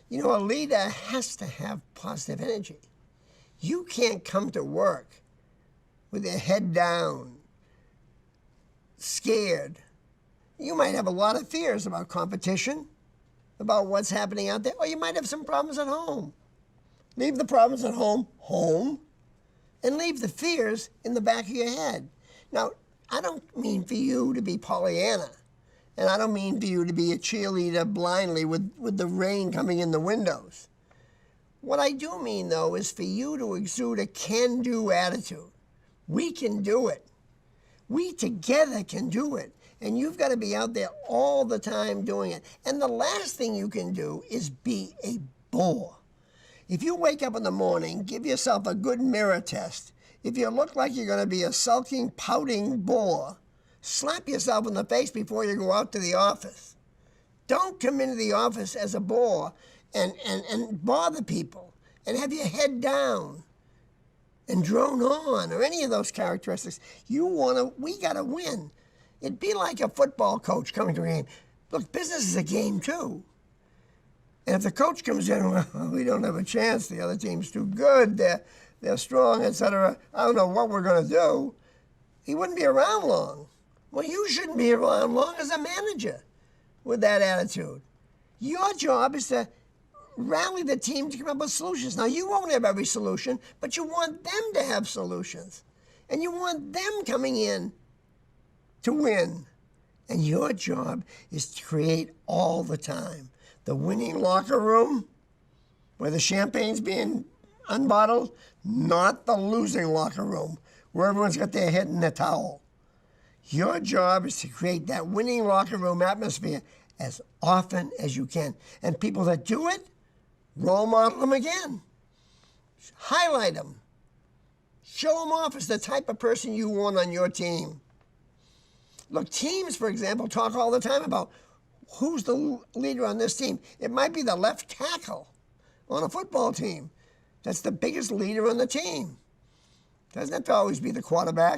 You know, a leader has to have positive energy. You can't come to work with your head down, scared. You might have a lot of fears about competition, about what's happening out there, or you might have some problems at home. Leave the problems at home, and leave the fears in the back of your head. Now, I don't mean for you to be Pollyanna, and I don't mean for you to be a cheerleader blindly with the rain coming in the windows. What I do mean, though, is for you to exude a can-do attitude. We can do it. We together can do it. And you've got to be out there all the time doing it. And the last thing you can do is be a bore. If you wake up in the morning, give yourself a good mirror test. If you look like you're going to be a sulking, pouting bore, slap yourself in the face before you go out to the office. Don't come into the office as a bore and bother people and have your head down and drone on or any of those characteristics. We got to win. It'd be like a football coach coming to a game. Look, business is a game too. And if the coach comes in, well, we don't have a chance, the other team's too good, they're strong, etc. I don't know what we're going to do. He wouldn't be around long. Well, you shouldn't be around long as a manager with that attitude. Your job is to rally the team to come up with solutions. Now, you won't have every solution, but you want them to have solutions. And you want them coming in to win. And your job is to create all the time the winning locker room where the champagne's being unbottled, not the losing locker room where everyone's got their head in the towel. Your job is to create that winning locker room atmosphere as often as you can. And people that do it, role model them again. Highlight them. Show them off as the type of person you want on your team. Look, teams, for example, talk all the time about who's the leader on this team. It might be the left tackle on a football team. That's the biggest leader on the team. Doesn't have to always be the quarterback.